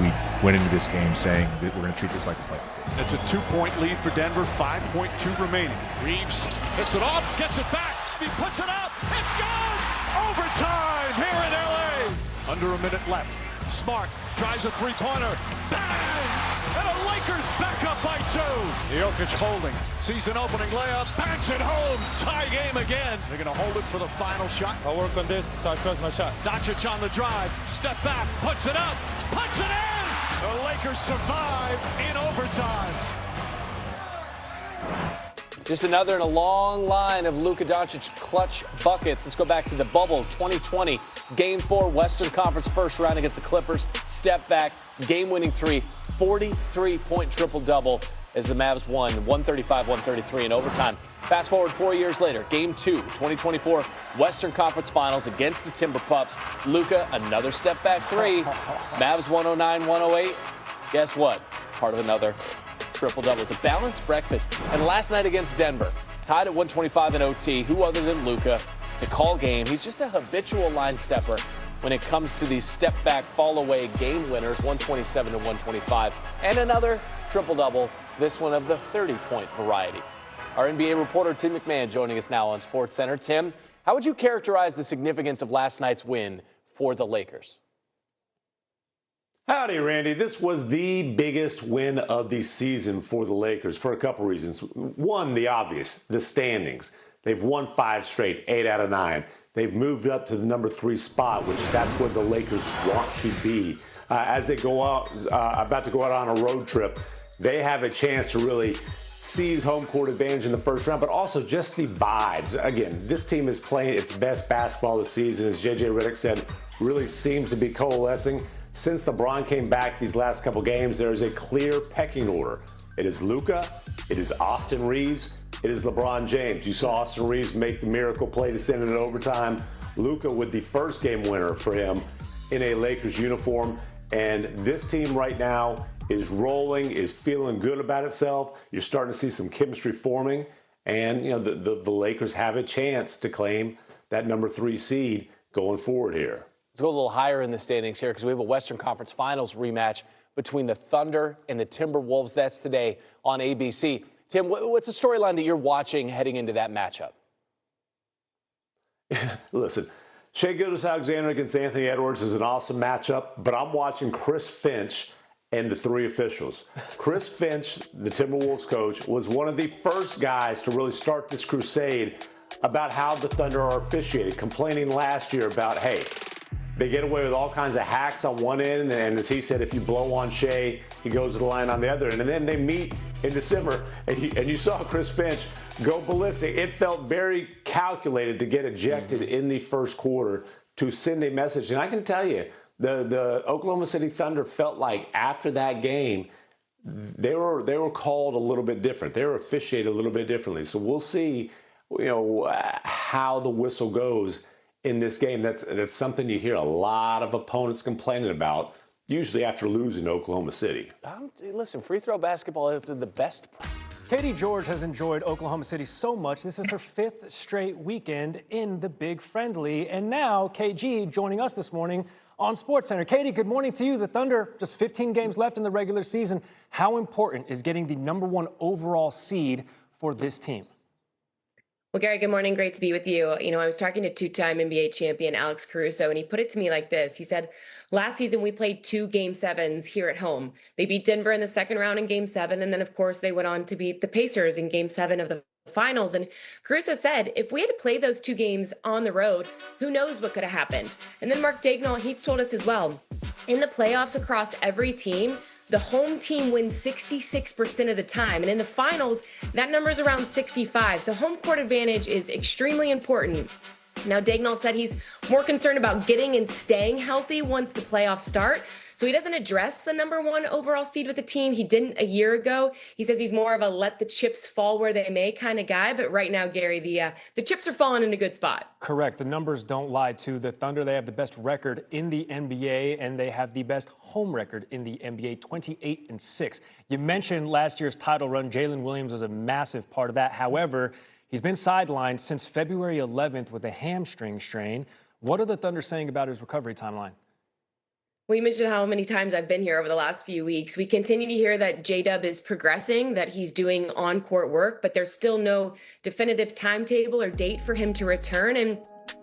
we went into this game saying that we're going to treat this like a playoff game. It's a 2-point lead for Denver, 5.2 remaining. Reeves hits it off, gets it back, he puts it up, it's good! Overtime here in LA! Under a minute left. Smart tries a three-pointer, bang! And the Lakers back up by 2. Jokic holding, sees an opening layup, banks it home, tie game again. They're going to hold it for the final shot. I work on this, so I trust my shot. Jokic on the drive, step back, puts it up, puts it in! The Lakers survive in overtime. Just another in a long line of Luka Doncic clutch buckets. Let's go back to the bubble 2020. Game 4, Western Conference first round against the Clippers. Step back, game-winning 3, 43-point triple-double as the Mavs won 135-133 in overtime. Fast forward 4 years later, Game 2, 2024 Western Conference Finals against the Timber Pups. Luka, another step back 3. Mavs 109-108. Guess what? Part of another triple-double. It's a balanced breakfast. And last night against Denver, tied at 125 in OT. Who other than Luka to call game? He's just a habitual line stepper when it comes to these step-back, fall-away game winners, 127 to 125. And another triple-double, this one of the 30-point variety. Our NBA reporter Tim McMahon joining us now on SportsCenter. Tim, how would you characterize the significance of last night's win for the Lakers? Howdy, Randy. This was the biggest win of the season for the Lakers for a couple reasons. One, the obvious, the standings. They've won 5 straight, 8 out of 9. They've moved up to the number 3 spot, which that's where the Lakers want to be. As they go out, about to go out on a road trip, they have a chance to really seize home court advantage in the first round, but also just the vibes. Again, this team is playing its best basketball this season, as JJ Redick said, really seems to be coalescing. Since LeBron came back these last couple games, there is a clear pecking order. It is Luka, it is Austin Reeves, it is LeBron James. You saw Austin Reeves make the miracle play to send it in overtime. Luka with the first game winner for him in a Lakers uniform. And this team right now is rolling, is feeling good about itself. You're starting to see some chemistry forming. And, you know, the Lakers have a chance to claim that number 3 seed going forward here. Let's go a little higher in the standings here because we have a Western Conference Finals rematch between the Thunder and the Timberwolves. That's today on ABC. Tim, what's the storyline that you're watching heading into that matchup? Listen, Shai Gilgeous-Alexander against Anthony Edwards is an awesome matchup, but I'm watching Chris Finch and the 3 officials. Chris Finch, the Timberwolves coach, was one of the first guys to really start this crusade about how the Thunder are officiated, complaining last year about, hey, they get away with all kinds of hacks on one end, and as he said, if you blow on Shai, he goes to the line on the other end. And then they meet in December, and you saw Chris Finch go ballistic. It felt very calculated to get ejected in the first quarter to send a message. And I can tell you, the Oklahoma City Thunder felt like after that game, they were called a little bit different. They were officiated a little bit differently. So we'll see, you know, how the whistle goes in this game. That's something you hear a lot of opponents complaining about, usually after losing to Oklahoma City. Listen, free throw basketball is the best. Katie George has enjoyed Oklahoma City so much. This is her 5th straight weekend in the Big Friendly. And now KG joining us this morning on SportsCenter. Katie, good morning to you. The Thunder, just 15 games left in the regular season. How important is getting the number 1 overall seed for this team? Well, Gary, good morning. Great to be with you. You know, I was talking to 2-time NBA champion Alex Caruso, and he put it to me like this. He said, last season we played 2 Game 7s here at home. They beat Denver in the second round in Game 7, and then, of course, they went on to beat the Pacers in Game 7 of the finals. And Caruso said, if we had to play those 2 games on the road, who knows what could have happened? And then Mark Daigneault, he told us as well, in the playoffs across every team, the home team wins 66% of the time. And in the finals, that number is around 65. So home court advantage is extremely important. Now, Daigneault said he's more concerned about getting and staying healthy once the playoffs start. So he doesn't address the number 1 overall seed with the team. He didn't a year ago. He says he's more of a let the chips fall where they may kind of guy. But right now, Gary, the chips are falling in a good spot. Correct. The numbers don't lie to the Thunder. They have the best record in the NBA, and they have the best home record in the NBA, 28-6. You mentioned last year's title run. Jalen Williams was a massive part of that. However, he's been sidelined since February 11th with a hamstring strain. What are the Thunder saying about his recovery timeline? We mentioned how many times I've been here over the last few weeks. We continue to hear that J-Dub is progressing, that he's doing on-court work, but there's still no definitive timetable or date for him to return. And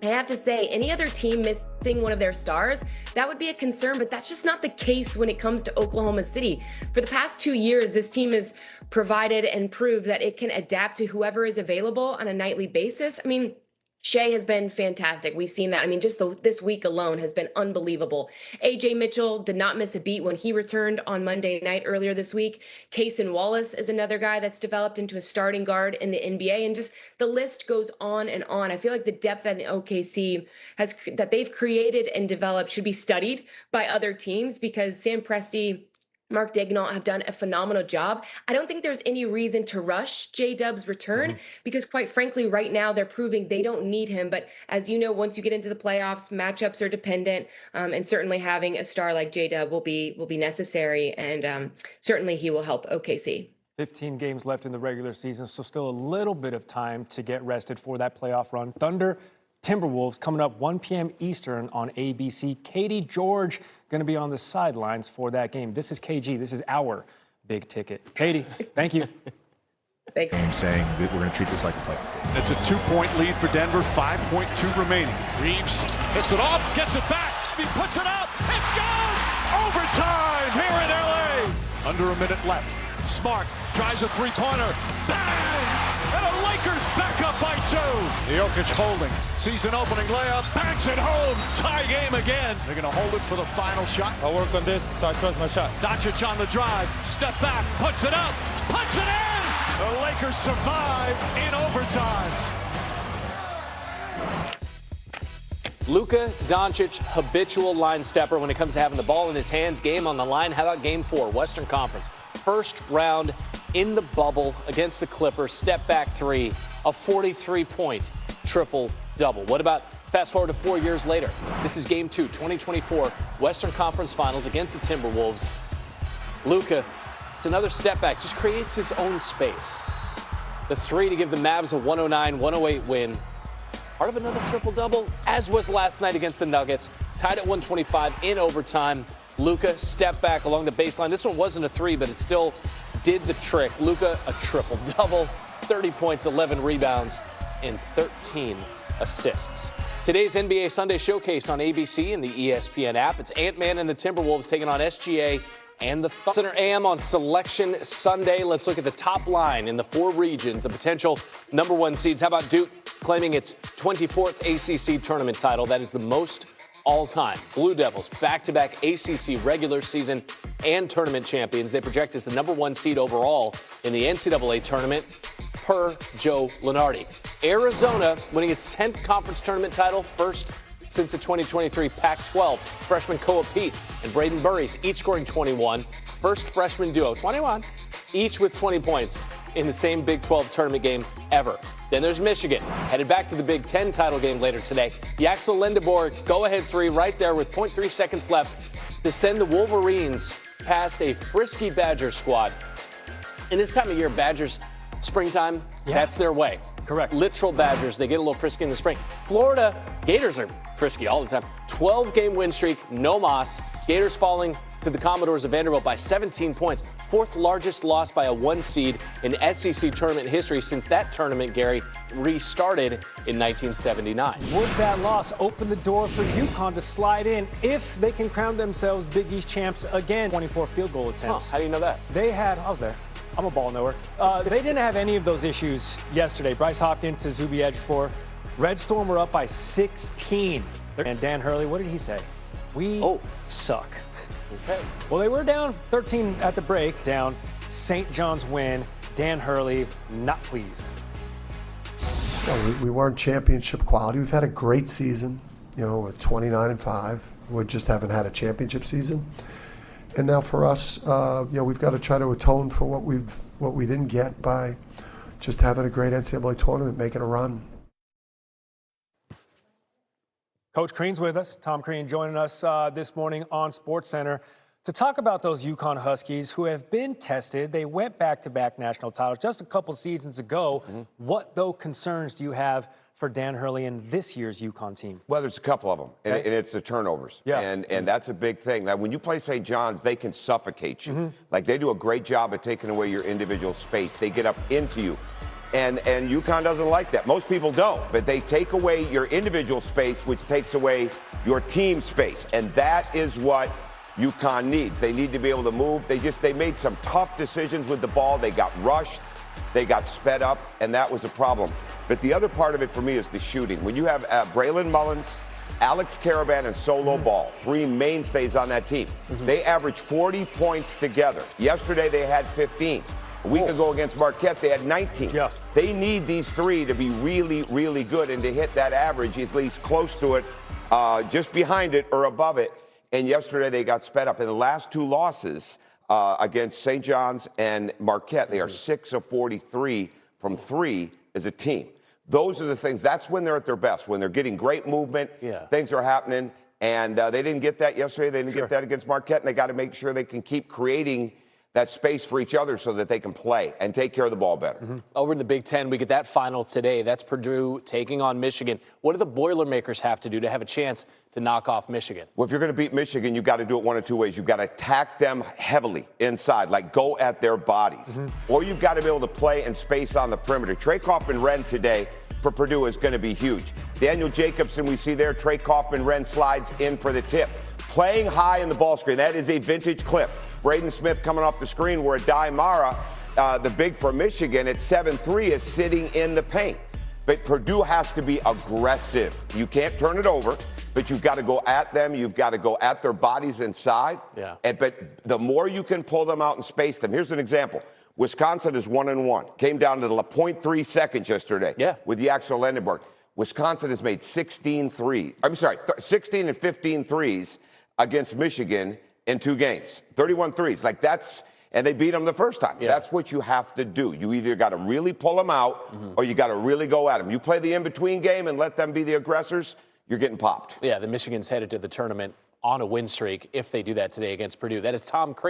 I have to say, any other team missing one of their stars, that would be a concern, but that's just not the case when it comes to Oklahoma City. For the past 2 years, this team has provided and proved that it can adapt to whoever is available on a nightly basis. I mean, Shea has been fantastic. We've seen that. I mean, just this week alone has been unbelievable. AJ Mitchell did not miss a beat when he returned on Monday night earlier this week. Kaysen Wallace is another guy that's developed into a starting guard in the NBA, and just the list goes on and on. I feel like the depth that OKC that they've created and developed should be studied by other teams, because Sam Presti, Mark Daigneault have done a phenomenal job. I don't think there's any reason to rush J-Dub's return because, quite frankly, right now they're proving they don't need him. But as you know, once you get into the playoffs, matchups are dependent, and certainly having a star like J-Dub will be necessary, and certainly he will help OKC. 15 games left in the regular season, so still a little bit of time to get rested for that playoff run. Thunder, Timberwolves coming up 1 p.m. Eastern on ABC. Katie George going to be on the sidelines for that game. This is KG. This is our big ticket. Katie, thank you. Thanks. Game saying that we're going to treat this like a playoff game. It's a 2-point lead for Denver, 5.2 remaining. Reeves hits it off, gets it back, he puts it up, it's gone! Overtime here in LA! Under a minute left. Smart tries a three-pointer, bang! And the Lakers back up by 2. Jokic holding, sees an opening layup, banks it home, tie game again. They're going to hold it for the final shot. I work on this, so I trust my shot. Doncic on the drive, step back, puts it up, puts it in! The Lakers survive in overtime. Luka Doncic, habitual line stepper when it comes to having the ball in his hands. Game on the line. How about Game 4, Western Conference? First round in the bubble against the Clippers. Step back three, a 43-point triple-double. What about fast forward to 4 years later? This is Game 2, 2024 Western Conference Finals against the Timberwolves. Luka, it's another step back, just creates his own space. The three to give the Mavs a 109-108 win. Part of another triple-double, as was last night against the Nuggets. Tied at 125 in overtime. Luka step back along the baseline. This one wasn't a three, but it still did the trick. Luka, a triple-double, 30 points, 11 rebounds, and 13 assists. Today's NBA Sunday Showcase on ABC and the ESPN app. It's Ant-Man and the Timberwolves taking on SGA and the Thunder. AM on Selection Sunday. Let's look at the top line in the 4 regions, the potential number 1 seeds. How about Duke claiming its 24th ACC tournament title? That is the most all-time. Blue Devils, back-to-back ACC regular season and tournament champions. They project as the number 1 seed overall in the NCAA tournament, per Joe Lunardi. Arizona winning its 10th conference tournament title, first since the 2023 Pac-12. Freshman Koa Pete and Braden Burries each scoring 21. First freshman duo, 21, each with 20 points in the same Big 12 tournament game ever. Then there's Michigan, headed back to the Big 10 title game later today. Yaxel Lindebor, go-ahead three right there with 0.3 seconds left to send the Wolverines past a frisky Badgers squad. In this time of year, Badgers, springtime, that's their way. Correct. Literal Badgers, they get a little frisky in the spring. Florida, Gators are frisky all the time. 12-game win streak, no moss. Gators falling to the Commodores of Vanderbilt by 17 points. 4th largest loss by a 1 seed in SEC tournament history since that tournament, Gary, restarted in 1979. Would that loss open the door for UConn to slide in if they can crown themselves Big East champs again? 24 field goal attempts. How do you know that? I was there. I'm a ball knower. They didn't have any of those issues yesterday. Bryce Hopkins to Zuby Ejiofor. Red Storm were up by 16. And Dan Hurley, what did he say? We suck. Okay. Well, they were down 13 at the break, down. St. John's win. Dan Hurley, not pleased. Well, we weren't championship quality. We've had a great season, with 29-5. We just haven't had a championship season. And now for us, we've got to try to atone for what we didn't get by just having a great NCAA tournament, making a run. Coach Crean's with us. Tom Crean joining us this morning on SportsCenter to talk about those UConn Huskies who have been tested. They went back-to-back national titles just a couple seasons ago. What, though, concerns do you have for Dan Hurley and this year's UConn team? Well, there's a couple of them, and Okay. it's the turnovers. Yeah. And that's a big thing. Now, when you play St. John's, they can suffocate you. Like, they do a great job at taking away your individual space. They get up into you. And UConn doesn't like that. Most people don't, but they take away your individual space, which takes away your team space. And that is what UConn needs. They need to be able to move. They made some tough decisions with the ball. They got rushed. They got sped up, and that was a problem. But the other part of it for me is the shooting. When you have Braylon Mullins, Alex Caravan, and Solo Ball, three mainstays on that team, they average 40 points together. Yesterday, they had 15. A week ago against Marquette, they had 19. Yeah. They need these three to be really, really good and to hit that average, at least close to it, just behind it or above it. And yesterday, they got sped up. In the last two losses against St. John's and Marquette, they are 6 of 43 from three as a team. Those are the things. That's when they're at their best, when they're getting great movement, things are happening. And they didn't get that yesterday. They didn't get that against Marquette. And they got to make sure they can keep creating that space for each other so that they can play and take care of the ball better. Over in the Big Ten, we get that final today. That's Purdue taking on Michigan. What do the Boilermakers have to do to have a chance to knock off Michigan? Well, if you're going to beat Michigan, you've got to do it one of two ways. You've got to attack them heavily inside, like go at their bodies. Or you've got to be able to play in space on the perimeter. Trey Kaufman-Renn today for Purdue is going to be huge. Daniel Jacobson, we see there, Trey Kaufman-Renn slides in for the tip. Playing high in the ball screen, that is a vintage clip. Braden Smith coming off the screen where Adai Mara, the big for Michigan at 7'3", is sitting in the paint. But Purdue has to be aggressive. You can't turn it over, but you've got to go at them. You've got to go at their bodies inside. But the more you can pull them out and space them. Here's an example. Wisconsin is 1-1. Came down to the 0.3 seconds yesterday with the Axel Lendenberg. Wisconsin has made 16 and 15 threes against Michigan in 2 games. 31 threes. Like that's, and they beat them the first time. That's what you have to do. You either got to really pull them out or you got to really go at them. You play the in-between game and let them be the aggressors, you're getting popped. Yeah, the Michigan's headed to the tournament on a win streak if they do that today against Purdue. That is Tom Craig.